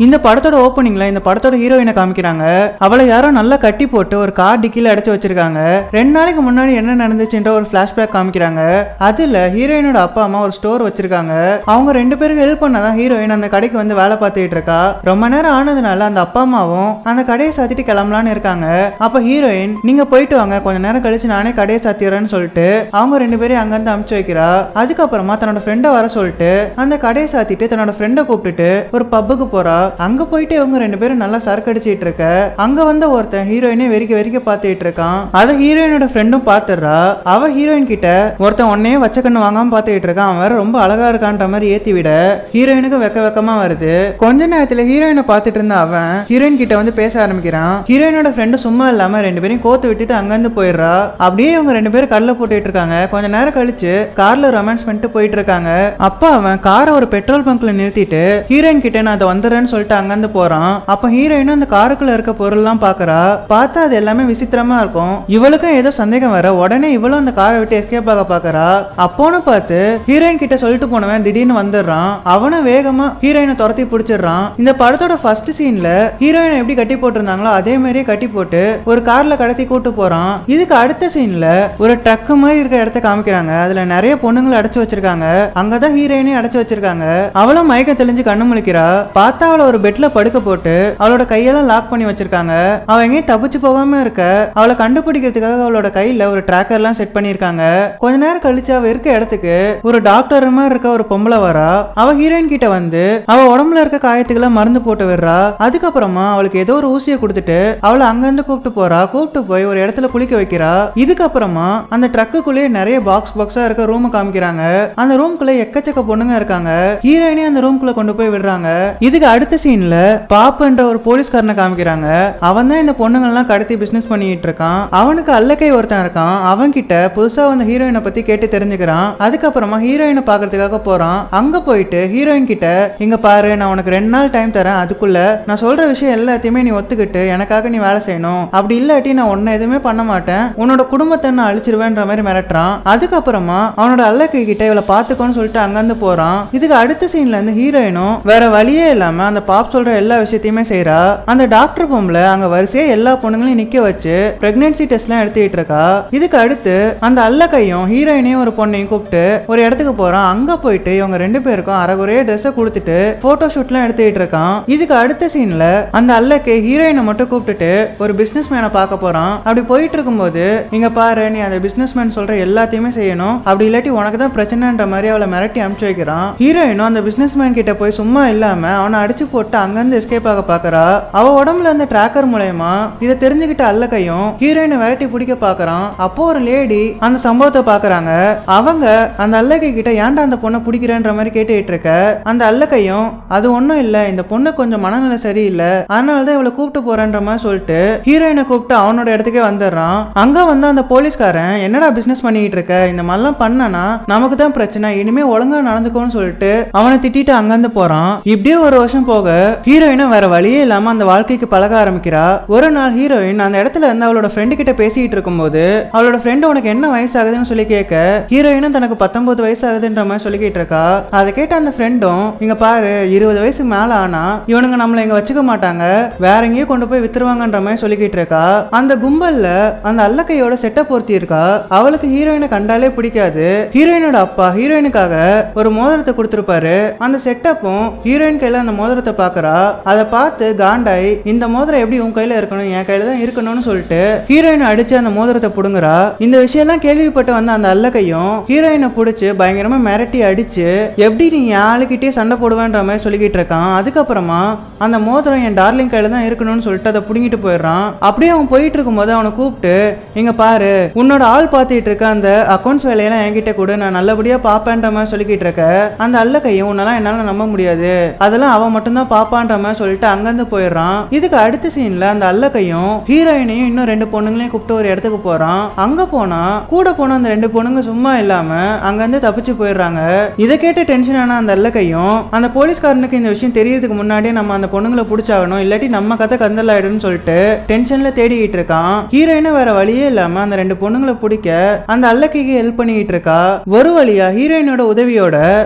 இந்த படத்தோட ஓப்பனிங்ல இந்த படத்தோட ஹீரோயினை காமிக்கிறாங்க. அவளை யாரோ நல்லா கட்டி போட்டு ஒரு கார் டிக்கில அடைச்சு வச்சிருக்காங்க. 2 நாளைக்கு முன்னாடி என்ன நடந்துச்சுன்ற ஒரு பிளாஷ்பேக் காமிக்கிறாங்க. அதுல ஹீரோயினோட அப்பா அம்மா ஒரு ஸ்டோர் வச்சிருக்காங்க. அவங்க 2 பேருக்கு ஹெல்ப் பண்ணதான் ஹீரோயின் அந்த கடைக்கு வந்து வேலை பார்த்துட்டு இருக்கா. ரொம்ப நேரம் ஆனதுனால அந்த அப்பா அம்மாவும் அந்த கடையை சாத்திட்டு கிளம்பலான்னு இருக்காங்க. அப்ப ஹீரோயின் நீங்க போயிட்டு வாங்க, கொஞ்ச நேரம் கழிச்சு நானே கடையை சாத்திடுறேன்னு சொல்லிட்டு அவங்க 2 பேரையும் அங்கிருந்து அனுப்பிச்சு வைக்கிறா. அதுக்கப்புறமா தன்னோட ஃப்ரெண்டை வர சொல்லிட்டு அந்த கடையை சாத்திட்டு தன்னோட ஃப்ரெண்டை கூப்பிட்டுட்டு ஒரு பப்புக்கு போறா. அங்க போயிட்டு இவங்க 2 பேரும் நல்லா சரக்கு அடிச்சிட்டு இருக்க. அங்க வந்த ஒருத்தன் ஹீரோயினே வெறிக்க பார்த்துட்டு இருக்கான். அத ஹீரோயினோட ஃப்ரெண்டும் பாத்துறா. அவ ஹீரோயின் கிட்ட ஒருத்தன் உன்னையே வச்ச கண்ணு வாங்காம பாத்துட்டு இருக்கான், அவன் வேற ரொம்ப அழகா இருக்கான்ற மாதிரி ஏத்தி விட ஹீரோயினுக்கு வெக்கமா வருது. கொஞ்ச நேரத்துல ஹீரோயினை பாத்துட்டு இருந்த அவன் ஹீரோயின் கிட்ட வந்து பேச ஆரம்பிக்கிறான். ஹீரோயினோட ஃப்ரெண்டு சும்மா இல்லாம 2 பேரையும் கோத்து விட்டுட்டு அங்கிருந்து போயிடுறா. அப்படியே இவங்க 2 பேரும் கல்ல போட்டுட்டு இருக்காங்க. கொஞ்ச நேரம் கழிச்சு கார்ல ரொமான்ஸ் பண்ணிட்டு போயிட்டு இருக்காங்க. அப்ப அவன் காரை ஒரு பெட்ரோல் பங்க்ல நிறுத்திட்டு ஹீரோயின் கிட்ட நான் அதை வந்துடுறேன்னு சொல்லிட்டு அங்கிருந்து போறான். அப்ப ஹீரோயின் அந்த காருக்குள்ள இருக்க பொருள் எல்லாம் பாக்குறா. பார்த்தா அது எல்லாமே விசித்திரமா இருக்கும். இவளுக்கும் ஏதோ சந்தேகம் வர உடனே இவளும் அந்த காரை விட்டு எஸ்கேப் ஆக பாக்குறா. அப்போன்னு பார்த்து ஹீரோயின் கிட்ட சொல்லிட்டு போனவன் திடீர்னு வந்துடுறான். அவனும் வேகமா ஹீரோயினை துரத்தி பிடிச்சிடுறான். இந்த படத்தோட ஃபர்ஸ்ட் சீன்ல ஹீரோயினை எப்படி கட்டி போட்டிருந்தாங்களோ அதே மாதிரியே கட்டி போட்டு ஒரு கார்ல கடத்தி கூட்டு போறான். இதுக்கு அடுத்த சீன்ல ஒரு ட்ரக் மாதிரி இருக்க இடத்த காமிக்கிறாங்க. அதுல நிறைய பொண்ணுங்களை அடைச்சு வச்சிருக்காங்க. அங்கதான் ஹீரோயினே அடைச்சு வச்சிருக்காங்க. அவளும் மயக்கம் தெளிஞ்சு கண்ணு முழிக்கிறா. பார்த்தா அவளை ஒரு பெட்ல படுக்க போட்டு அவளோட கையெல்லாம் லாக் பண்ணி வச்சிருக்காங்க. அவ எங்கேயும் தப்பிச்சு போகாம இருக்க அவளை கண்டுபிடிக்கிறதுக்காக அவளோட கையில ஒரு டிராக்கர் எல்லாம் செட் பண்ணிருக்காங்க. கொஞ்ச நேரம் கழிச்சு அவ இருக்க இடத்துக்கு ஒரு டாக்டர் மாதிரி இருக்க ஒரு பொம்பளை வரா. அவ ஹீரோயின் கிட்ட வந்து அவ உடம்புல இருக்க காயத்துக்கெல்லாம் மருந்து போட்டு விடுறா. அதுக்கப்புறமா அவளுக்கு ஏதோ ஒரு ஊசியை கொடுத்துட்டு அவளை அங்கிருந்து கூப்பிட்டு போறா. கூப்பிட்டு போய் ஒரு இடத்துல குளிக்க வைக்கிறா. இதுக்கப்புறமா அந்த ட்ரக்குக்குள்ளேயே நிறைய பாக்ஸா இருக்க ரூம் காமிக்கிறாங்க. அந்த ரூம்குள்ள எக்கச்சக்க பொண்ணுங்க இருக்காங்க. ஹீரோயினே அந்த ரூம்குள்ள கொண்டு போய் விடுறாங்க. இதுக்கு அடுத்த சீன்ல பாப்புன்ற ஒரு போலீஸ்காரனை காமிக்கிறாங்க. அவன் தான் இந்த பொண்ணுங்கள்லாம் கடத்தி பிசினஸ் பண்ணிட்டு இருக்கான். அவனுக்கு அல்லக்கை ஒருத்தன் இருக்கான். அவன் கிட்ட புதுசா வந்த ஹீரோயினை பத்தி கேட்டு தெரிஞ்சுக்கிறான். அதுக்கப்புறமா ஹீரோயினை பாக்குறதுக்காக போறான். அங்க போயிட்டு ஹீரோயின் கிட்ட இங்க பாரு, நான் உனக்கு 2 நாள் டைம் தரேன். அதுக்குள்ள நான் சொல்ற விஷயம் எல்லாத்தையுமே நீ ஒத்துக்கிட்டு எனக்காக நீ வேலை செய்யணும். அப்படி இல்லாட்டி நான் உன்னை எதுவுமே பண்ண மாட்டேன், உன்னோட குடும்பத்தை நான் அழிச்சிருவேன்ற மாதிரி மிரட்டுறான். அதுக்கப்புறமா அவனோட அல்லக்கை கிட்ட இவளை பாத்துக்கோன்னு சொல்லிட்டு அங்கிருந்து போறான். இதுக்கு அடுத்த சீன்ல இருந்து ஹீரோயினும் வேற வழியே இல்லாம அந்த பாப் சொல்ற எல்லா விஷயத்தையுமே செய்யறா. அந்த டாக்டர் பொம்பளை அங்க வரிசையா எல்லா பொண்ணுங்களையும் நிக்க வச்சு பிரெக்னன்சி டெஸ்ட் எல்லாம் எடுத்துட்டு இருக்கா. இதுக்கு அடுத்து அந்த அல்லக்கையும் ஹீரோயினையும் ஒரு பொண்ணையும் கூப்பிட்டு ஒரு இடத்துக்கு போறான். அங்க போயிட்டு இவங்க 2 பேருக்கும் அரைகுறைய ட்ரெஸ் கொடுத்துட்டு போட்டோ ஷூட் எல்லாம் எடுத்துட்டு இருக்கான். இதுக்கு அடுத்த சீன்ல அந்த அல்லக்கை ஹீரோயினை மட்டும் கூப்பிட்டுட்டு ஒரு பிசினஸ் மேனை பார்க்க போறான். அப்படி போயிட்டு இருக்கும்போது இங்க பாரு, நீ அந்த பிசினஸ் மேன் சொல்ற எல்லாத்தையுமே செய்யணும், அப்படி இல்லாட்டி உனக்கு தான் பிரச்சனைன்ற மாதிரி அவளை மிரட்டி அனுப்பிச்சு வைக்கிறான். ஹீரோயினும் அந்த பிசினஸ் மேன் கிட்ட போய் சும்மா இல்லாம அவனை அடிச்சு போட்டு அங்கிருந்து எஸ்கேப் ஆக பாக்குறா. அவ உடம்புல அந்த டிராக்கர் மூலமா இதை தெரிஞ்சுக்கிட்ட அல்லக்கையும் ஹீரோயினை விரட்டி பிடிக்க பாக்குறான். அப்போ ஒரு லேடி அந்த சம்பவத்தை பாக்குறாங்க. அவங்க அந்த அல்லக்கை கிட்ட ஏன்டா அந்த பொண்ணை பிடிக்கிறேன்ற மாதிரி கேட்டுட்டு இருக்க. அந்த அல்லக்கையும் அது ஒண்ணும் இல்ல, இந்த பொண்ணு கொஞ்சம் மனநிலை சரியில்லை, அதனாலதான் இவளை கூப்பிட்டு போறேன்ற மாதிரி சொல்லிட்டு ஹீரோயினை கூப்பிட்டு அவனோட இடத்துக்கே வந்துடுறான். அங்க வந்து அந்த போலீஸ்காரன் என்னடா பிசினஸ் பண்ணிட்டு இருக்க, இந்த மாதிரிலாம் பண்ணனா நமக்கு தான் பிரச்சனை, இனிமே ஒழுங்கா நடந்துக்கோன்னு சொல்லிட்டு அவனை திட்டிட்டு அங்கிருந்து போறான். இப்படியே ஒரு வருஷம் போக ஹீரோயினும் வேற வழியே இல்லாம அந்த வாழ்க்கைக்கு பழக ஆரம்பிக்கிறா. ஒரு நாள் ஹீரோயின் அந்த இடத்துல இருந்து அவளோட ஃப்ரெண்டு கிட்ட பேசிட்டு இருக்கும்போது அவளோட ஃப்ரெண்டு உனக்கு என்ன வயசு ஆகுதுன்னு சொல்லி கேட்க ஹீரோயினும் தனக்கு 19 வயசு ஆகுதுன்ற மாதிரி சொல்லிக்கிட்டு இருக்கா. அதை கேட்ட அந்த ஃப்ரெண்டும் இங்க பாரு, 20 வயசுக்கு மேல ஆனா இவனுங்க நம்மள இங்க வச்சுக்க மாட்டாங்க, வேற எங்கேயோ கொண்டு போய் வித்துருவாங்கன்ற மாதிரி சொல்லிக்கிட்டு இருக்கா. அந்த கும்பல்ல அந்த அல்லக்கையோட செட்டப் பொருத்தி இருக்கா. அவளுக்கு ஹீரோயினை கண்டாலே பிடிக்காது. ஹீரோயினோட அப்பா ஹீரோயினுக்காக ஒரு மோதிரத்தை கொடுத்திருப்பாரு. அந்த செட்டப்பும் ஹீரோயின் கையில அந்த மோதிரத்தை பாக்குறா. அதை பார்த்து காண்டாய் இந்த மோதிரம் எப்படி உன் கையில இருக்கணும், என் கையில தான் இருக்கணும்னு சொல்லிட்டு ஹீரோயினை அடிச்சு அந்த மோதிரத்தை புடுங்குறா. இந்த விஷயம் எல்லாம் கேள்விப்பட்டு வந்த அந்த அல்லக்கையும் ஹீரோயினை புடிச்சு பயங்கரமா மிரட்டி அடிச்சு எப்படி நீ ஆளுக்கிட்டே சண்டை போடுவேன்ற மாதிரி சொல்லிக்கிட்டு இருக்கான். அதுக்கப்புறமா அந்த மோதிரம் என் டார்லிங் கையில தான் இருக்கணும்னு சொல்லிட்டு அதை புடுங்கிட்டு போயிடுறான். அப்படியே அவன் போயிட்டு இருக்கும்போது அவனை கூப்பிட்டு இங்க பாரு, உன்னோட ஆள் பார்த்துட்டு இருக்க அந்த அக்கௌண்ட்ஸ் வேலையெல்லாம் என்கிட்ட கூட நான் நல்லபடியா பாப்பேன்ற மாதிரி சொல்லிக்கிட்டு இருக்க. அந்த அல்லக்கையும் உன்னெல்லாம் என்னால நம்ப முடியாது, அதெல்லாம் அவன் மட்டும் தான் பாப்பான்ற மாதிரி சொல்லிட்டு அங்கிருந்து போயிடுறான். இதுக்கு அடுத்த சீன்ல அந்த அல்லக்கையும் ஹீரோயினையும் இன்னும் 2 பொண்ணுங்களையும் கூப்பிட்டு ஒரு இடத்துக்கு போறான். அங்க போனா கூட போன அந்த 2 பொண்ணுங்க சும்மா இல்லாம அங்கிருந்து தப்பிச்சு போயிடுறாங்க. இதை கேட்டு டென்ஷன் ஆன அந்த அல்லக்கையும் அந்த போலீஸ்காரனுக்கு இந்த விஷயம் தெரியறதுக்கு முன்னாடியே நம்ம அந்த பொண்ணுங்களை பிடிச்சாகணும், இல்லாட்டி நம்ம கதை கந்தல் ஆயிடும்னு சொல்லிட்டு டென்ஷன்ல தேடிக்கிட்டு இருக்கான். ஹீரோயினை வேற வழியே இல்லாம அந்த 2 பொண்ணுங்களை பிடிக்க அந்த அல்லக்கைக்கு ஹெல்ப் பண்ணிட்டு இருக்கா. ஒரு வழியா ஹீரோயினோட உதவியோட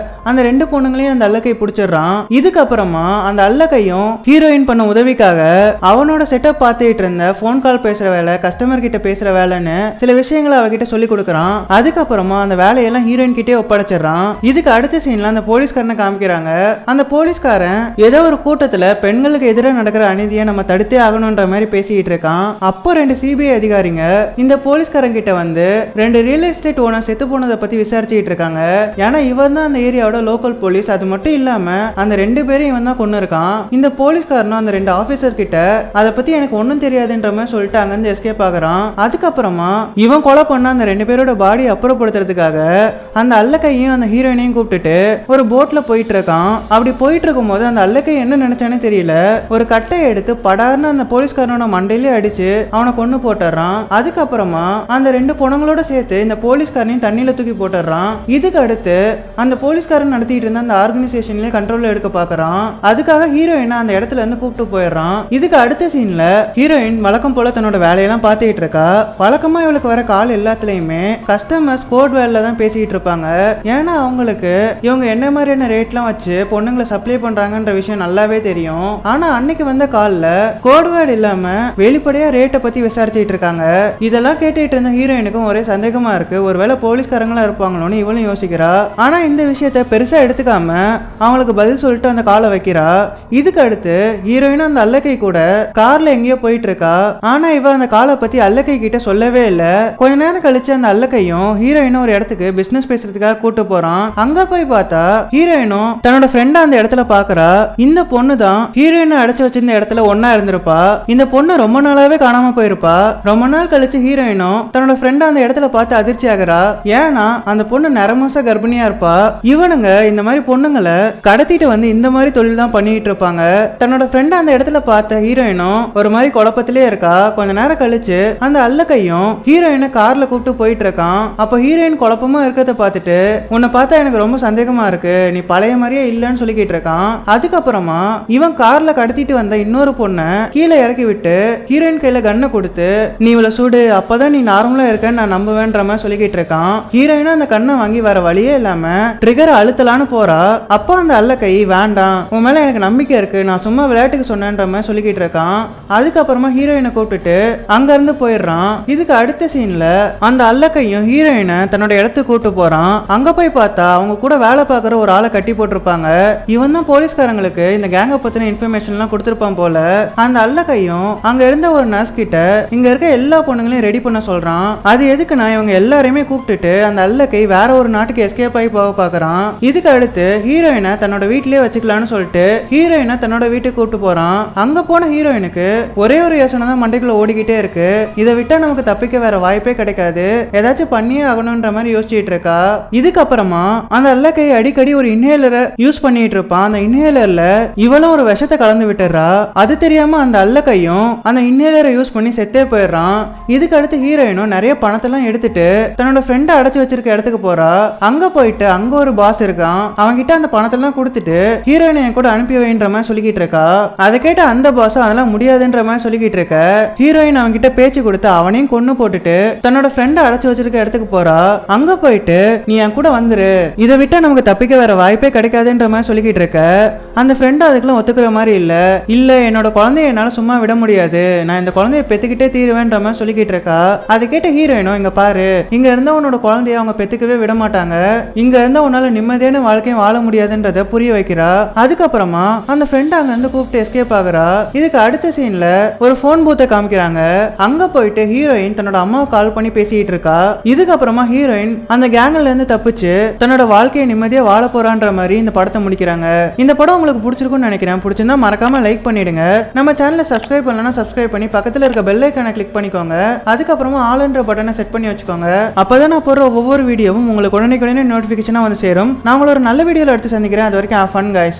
அந்த 2 பொண்ணுங்களையும் அந்த அல்லக்கை பிடிச்சிடுறான். இதுக்கப்புறமா அந்த அல்லக்கையும் ஹீரோயின் பண்ண உதவிக்காக அவனோட செட்டப் பார்த்துட்டு இருந்த போன் கால் பேசுற வேலை, கஸ்டமர் கிட்ட பேசுற வேலைன்னு சில விஷயங்களை அவகிட்ட சொல்லி கொடுக்கறான். அதுக்கப்புறமா அந்த வேலையெல்லாம் ஹீரோயின் கிட்டே ஒப்படைச்சிடறான். இதுக்கு அடுத்த சீன்ல அந்த போலீஸ்காரனை காமிக்கிறாங்க. அந்த போலீஸ்காரன் ஏதோ ஒரு கூட்டத்துல பெண்களுக்கு எதிராக நடக்கிற அநீதியை நம்ம தடுத்தே ஆகணும்ன்ற மாதிரி பேசிட்டு இருக்கான். அப்போ 2 சிபிஐ அதிகாரிங்க இந்த போலீஸ்காரன் கிட்ட வந்து 2 ரியல் எஸ்டேட் ஓனர் செத்து போனதை பத்தி விசாரிச்சுட்டு இருக்காங்க. ஏன்னா இவன் தான் அந்த ஏரியாவோட லோக்கல் போலீஸ். அது மட்டும் இல்லாம அந்த 2 பேரையும் இவன் தான் கொண்டு இருக்கான். இந்த போலீஸ்காரனும் அந்த 2 ஆபீசர் கிட்ட அதை பத்தி எனக்கு ஒன்னும் தெரியாதுன்ற மாதிரி சொல்லிட்டு அங்கிருந்து எஸ்கேப் ஆகுறான். அதுக்கப்புறமா இவன் கொலை பண்ண அந்த 2 பேரோட பாடி அப்புறப்படுத்துறதுக்காக அந்த அல்லக்கையும் அந்த ஹீரோயினையும் கூப்பிட்டுட்டு ஒரு போட்ல போயிட்டு இருக்கான். அப்படி போயிட்டு இருக்கும் போது அந்த அல்லக்கை என்ன நினைச்சானே தெரியல, ஒரு கட்டையை எடுத்து படார்னு அந்த போலீஸ்காரனோட மண்டையிலே அடிச்சு அவனை கொண்டு போட்டுறான். அதுக்கப்புறமா அந்த 2 பொண்ணுங்களோட சேர்த்து இந்த போலீஸ்காரனையும் தண்ணியில தூக்கி போட்டுறான். இதுக்கு அடுத்து அந்த போலீஸ்காரன் நடத்திட்டு இருந்த அந்த ஆர்கனைசேஷன்ல கண்ட்ரோல் எடுக்க பாக்குறான். அதுக்காக ஹீரோயினை அந்த இடத்துல இருந்து கூப்பிட்டு போயிடுறான். இதுக்கு அடுத்த சீன்ல ஹீரோயின் வழக்கம் போல தன்னோட வேலையெல்லாம் பார்த்துட்டு இருக்கா. வழக்கமா இவளுக்கு வர கால் எல்லாத்துலயுமே கஸ்டமர்ஸ் கோட் வேலையில தான் பேசிட்டு இருப்பாங்க. ஏன்னா அவங்களுக்கு இவங்க என்ன மாதிரியான ரேட்லாம் வச்சு பொண்ணுங்களை சப்ளை பண்றாங்கன்ற விஷயம் நல்லாவே தெரியும். ஆனா அன்னைக்கு வந்த கால்ல கோட் வேர்டு இல்லாம வெளிப்படையா ரேட்டை பத்தி விசாரிச்சுட்டு இருக்காங்க. இதெல்லாம் கேட்டுட்டு இருந்த ஹீரோயினுக்கும் ஒரே சந்தேகமா இருக்கு, ஒருவேளை போலீஸ்காரங்களா இருப்பாங்களோன்னு இவளும் யோசிக்கிறா. ஆனா இந்த விஷயத்த பெருசா எடுத்துக்காம அவங்களுக்கு பதில் சொல்லிட்டு அந்த காலை வைக்கிறா. இதுக்கு அடுத்து ஹீரோயினும் அந்த அல்லக்கை கூட கார்ல எங்கேயோ போயிட்டு இருக்கா. ஆனா இவ அந்த காலை பத்தி அல்லக்கை கிட்ட சொல்லவே இல்ல. கொஞ்ச நேரம் கழிச்சு அந்த அல்லக்கையும் ஹீரோயினும் ஒரு இடத்துக்கு பிசினஸ் பேசுறதுக்காக கூட்டு போறான். அங்க போய் பார்த்தா ஹீரோயினும் தன்னோட ஃப்ரெண்ட அந்த இடத்துல பாக்குறா. இந்த பொண்ணு தான் ஹீரோயினை அடைச்சு வச்சிருந்த இடத்துல ஒன்னா இருந்திருப்பா. இந்த பொண்ணு ரொம்ப நாளாவே காணாம போயிருப்பா. ரொம்ப நாள் கழிச்சு ஹீரோயினும் தன்னோட ஃப்ரெண்ட அந்த இடத்துல பார்த்து அதிர்ச்சி ஆகுறா. ஏன்னா அந்த பொண்ணு நரமாச கர்ப்பிணியா இருப்பா. இவனுங்க இந்த மாதிரி பொண்ணுங்களை கடத்திட்டு வந்து இந்த மாதிரி தொழில் தான் பண்ணிட்டு இருப்பாங்க. தன்னோட ஃப்ரெண்ட அந்த இடத்துல பார்த்த ஹீரோயினும் ஒரு மாதிரி குழப்பத்திலே இருக்கா. கொஞ்ச நேரம் கழிச்சு அந்த அல்லக்கையும் ஹீரோயினை கார்ல கூப்பிட்டு போயிட்டு இருக்கான். அப்ப ஹீரோயின் குழப்பமா இருக்கிறத பார்த்துட்டு உன்னை பார்த்தா எனக்கு ரொம்ப சந்தேகமா இருக்கு, நீ பழைய மாதிரியே இல்லன்னு சொல்லிக்கிட்டு இருக்கான். அதுக்கப்புறமா இவன் கார்ல கடத்திட்டு வந்த இன்னொரு பொண்ணை கீழே இறக்கி விட்டு ஹீரோயின் கையில கண்ணை கொடுத்து நீ இவளை சூடு, அப்பதான் நீ நார்மலா இருக்கன்னு நான் நம்புவேன்ற மாதிரி சொல்லிக்கிட்டு இருக்கான். ஹீரோயினும் அந்த கண்ணை வாங்கி வர வழியே இல்லாம ட்ரிகர் அழுத்தலான்னு போறா. அப்போ அந்த அல்லக்கை வேண்டாம், உன் மேல எனக்கு நம்பிக்கை இருக்கு, நான் சும்மா விளையாட்டுக்கு சொன்னேன்ற மாதிரி சொல்லிக்கிட்டு இருக்கான். அதுக்கப்புறமா ஹீரோயினை கூப்பிட்டுட்டு அங்க இருந்து போயிடுறான். இதுக்கு அடுத்த சீன்ல அந்த அல்லக்கையும் ஹீரோயினை தன்னோட இடத்துக்கு கூட்டு போறான். அங்க போய் பார்த்தா அவங்க கூட வேலை பார்க்குற ஒரு ஆளை கட்டி போட்டிருப்பாங்க. இவன் தான் போலீஸ்காரங்களுக்கு இந்த கேங்க பத்தின இன்ஃபர்மேஷன் எல்லாம் கொடுத்திருப்பான் போல. அந்த அல்லக்கையும் அங்க இருந்த ஒரு நர்ஸ் கிட்ட இங்க இருக்க எல்லா பொண்ணுங்களையும் ரெடி பண்ண சொல்றான். அது எதுக்குன்னா இவங்க எல்லாரையுமே கூப்பிட்டுட்டு அந்த அல்லக்கை வேற ஒரு நாட்டுக்கு எஸ்கேப் ஆகி போக பாக்குறான். இதுக்கு அடுத்து ஹீரோயினை தன்னோட வீட்டிலேயே வச்சுக்கலாம்னு சொல்லிட்டு ஹீரோயினை தன்னோட வீட்டுக்கு கூப்பிட்டு போறான். அங்க போன ஹீரோயினுக்கு ஒரே ஒரு யோசனை தான் மண்டைக்குள்ள ஓடிக்கிட்டே இருக்கு, இதை விட்டா நமக்கு தப்பிக்க வேற வாய்ப்பே கிடைக்காது, ஏதாச்சும் பண்ணியே ஆகணும்ன்ற மாதிரி யோசிச்சுட்டு இருக்கா. இதுக்கப்புறமா அந்த அல்லக்கை அடிக்கடி ஒரு இன்ஹேலரை யூஸ் பண்ணிட்டு இருப்பான். அந்த இன்ஹேலர்ல இவளும் ஒரு விஷத்தை கலந்து விட்டுறா. அது தெரியாம அந்த அல்லக்கையும் அந்த இன்ஹேலரை யூஸ் பண்ணி செத்தே போயிடுறான். இதுக்கு அடுத்து ஹீரோயினும் நிறைய பணத்தெல்லாம் எடுத்துட்டு தன்னோட ஃப்ரெண்டை அடைச்சு வச்சிருக்க இடத்துக்கு போறா. அங்க போயிட்டு அங்க ஒரு பாஸ் இருக்கான். அவன்கிட்ட அந்த பணத்தெல்லாம் கொடுத்துட்டு ஹீரோயினை என் கூட அனுப்பி வைன்ற மாதிரி சொல்லிக்கிட்டு இருக்கா. அதை கேட்ட அந்த பாஸ் அதெல்லாம் முடியாதுன்ற மாதிரி சொல்லிக்கிட்டு இருக்க ஹீரோயின் அவன்கிட்ட பேச்சு கொடுத்து அவனையும் கொண்டு போட்டுட்டு தன்னோட ஃப்ரெண்டை அடைச்சு வச்சிருக்க இடத்துக்கு போறா. அங்க போயிட்டு நீ என் கூட வந்துரு, இதை விட்டா நமக்கு தப்பிக்க வேற வாய்ப்பே கிடைக்காதுன்ற மாதிரி சொல்லிக்கிட்டு இருக்க. அந்த ஃப்ரெண்ட் அதுக்கெல்லாம் ஒத்துக்கிற மாதிரி இல்ல என்னோட குழந்தைய என்னால சும்மா விட முடியாது, நான் இந்த குழந்தைய பெத்துக்கிட்டே தீருவேன்ற மாதிரி சொல்லிக்கிட்டு இருக்கா. அதை கேட்ட ஹீரோயினும் இங்க பாரு, இங்க இருந்தா உன்னோட குழந்தைய அவங்க பெத்துக்கவே விட மாட்டாங்க, இங்க இருந்தா உன்னால நிம்மதியான வாழ்க்கையும் வாழ முடியாதுன்றத புரிய வைக்கிறா. அதுக்கப்புறமா அந்த ஃப்ரெண்ட் அங்க இருந்து கூப்பிட்டு எஸ்கேப் ஆகுறா. இதுக்கு அடுத்த சீன்ல ஒரு போன் பூத்தை காமிக்கிறாங்க. அங்க போயிட்டு ஹீரோயின் தன்னோட அம்மாவை கால் பண்ணி பேசிட்டு இருக்கா. இதுக்கப்புறமா ஹீரோயின் அந்த கேங்ல இருந்து தப்பிச்சு தன்னோட வாழ்க்கையை நிம்மதியா வாழ போறான்ற மாதிரி இந்த படத்தை முடிக்கிறாங்க. இந்த படம் உங்களுக்கு பிடிச்சிருக்கும்னு நினைக்கிறேன். பிடிச்சிருந்தா மறக்காம லைக் பண்ணிடுங்க. நம்ம சேனலை சப்ஸ்கிரைப் பண்ணலனா சப்ஸ்கிரைப் பண்ணி பக்கத்துல இருக்க பெல் ஐகானை கிளிக் பண்ணிக்கோங்க. அதுக்கப்புறமா ஆல்ன்ற பட்டனை செட் பண்ணி வச்சுக்கோங்க. அப்பதான் நான் போடுற ஒவ்வொரு வீடியோவும் உங்களுக்கு உடனே நோட்டிபிகேஷனா வந்து சேரும். நான் உங்களை ஒரு நல்ல வீடியோல எடுத்து சந்திக்கிறேன். அது வரைக்கும் have fun guys.